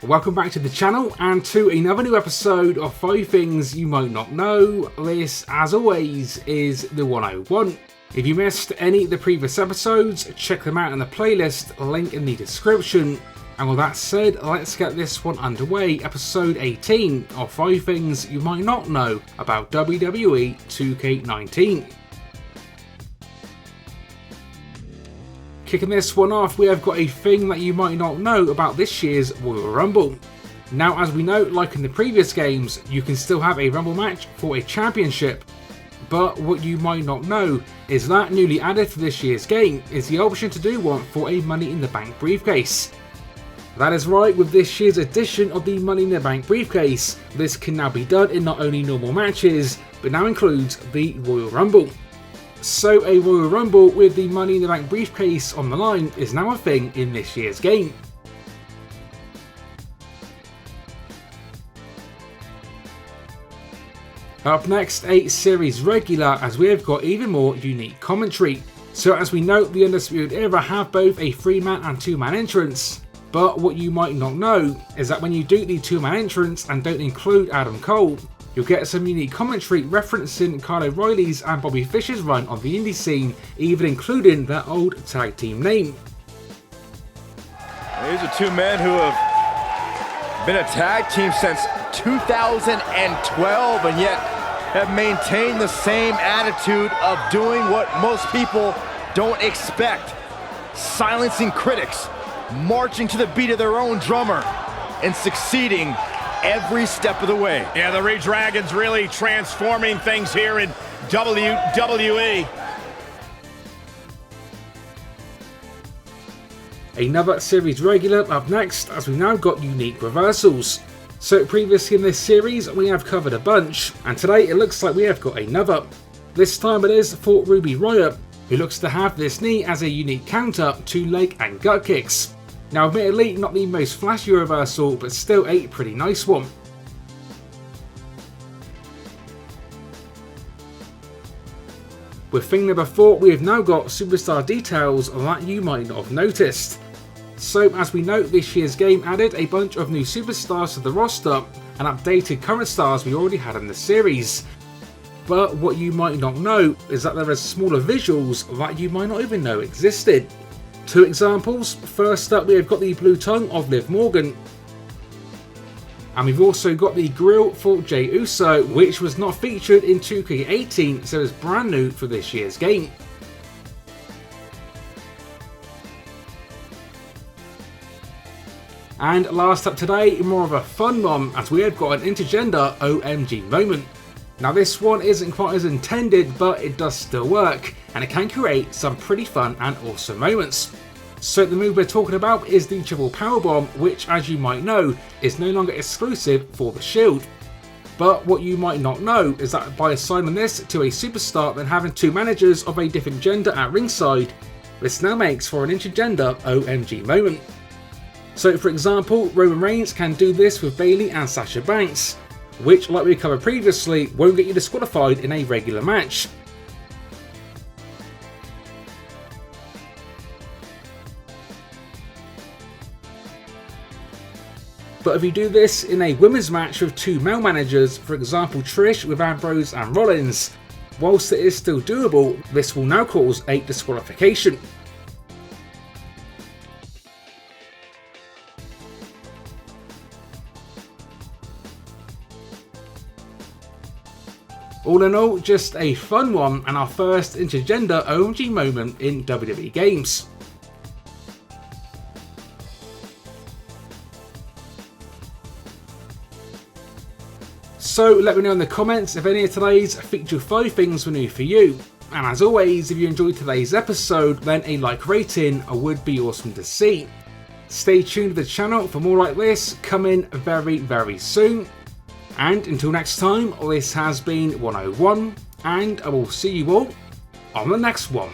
Welcome back to the channel and to another new episode of 5 Things You Might Not Know. This, as always, is the 101. If you missed any of the previous episodes, check them out in the playlist, link in the description. And with that said, let's get this one underway. Episode 18 of 5 Things You Might Not Know about WWE 2K19. Kicking this one off, we have got a thing that you might not know about this year's Royal Rumble. Now, as we know, like in the previous games, you can still have a Rumble match for a championship. But what you might not know is that newly added to this year's game is the option to do one for a Money in the Bank briefcase. That is right, with this year's edition of the Money in the Bank briefcase, this can now be done in not only normal matches, but now includes the Royal Rumble. So a Royal Rumble with the Money in the Bank briefcase on the line is now a thing in this year's game. Up next, a series regular, as we have got even more unique commentary. So as we know, the Undisputed Era have both a 3-man and 2-man entrance. But what you might not know is that when you do the 2-man entrance and don't include Adam Cole, you'll get some unique commentary referencing Kyle O'Reilly's and Bobby Fish's run on the indie scene, even including their old tag team name. These are two men who have been a tag team since 2012 and yet have maintained the same attitude of doing what most people don't expect. Silencing critics, marching to the beat of their own drummer, and succeeding every step of the way. Yeah, the ReDRagon's really transforming things here in WWE. Another series regular up next, as we've now got unique reversals. So previously in this series we have covered a bunch, and today it looks like we have got another. This time it is for Ruby Riott, who looks to have this knee as a unique counter to leg and gut kicks. Now admittedly not the most flashy reversal, but still a pretty nice one. With thing number 4, we have now got superstar details that you might not have noticed. So as we know, this year's game added a bunch of new superstars to the roster and updated current stars we already had in the series. But what you might not know is that there are smaller visuals that you might not even know existed. 2 examples. First up, we have got the blue tongue of Liv Morgan. And we've also got the grill for Jey Uso, which was not featured in 2K18, so it's brand new for this year's game. And last up today, more of a fun one, as we have got an Intergender OMG Moment. Now this one isn't quite as intended, but it does still work, and it can create some pretty fun and awesome moments. So the move we're talking about is the triple powerbomb, which as you might know, is no longer exclusive for the Shield. But what you might not know is that by assigning this to a superstar then having 2 managers of a different gender at ringside, this now makes for an Intergender OMG Moment. So for example, Roman Reigns can do this with Bayley and Sasha Banks, which, like we covered previously, won't get you disqualified in a regular match. But if you do this in a women's match with 2 male managers, for example Trish with Ambrose and Rollins, whilst it is still doable, this will now cause a disqualification. All in all, just a fun one and our first Intergender OMG moment in WWE Games. So let me know in the comments if any of today's featured 5 things were new for you. And as always, if you enjoyed today's episode, then a like rating would be awesome to see. Stay tuned to the channel for more like this, coming very, very soon. And until next time, this has been 101, and I will see you all on the next one.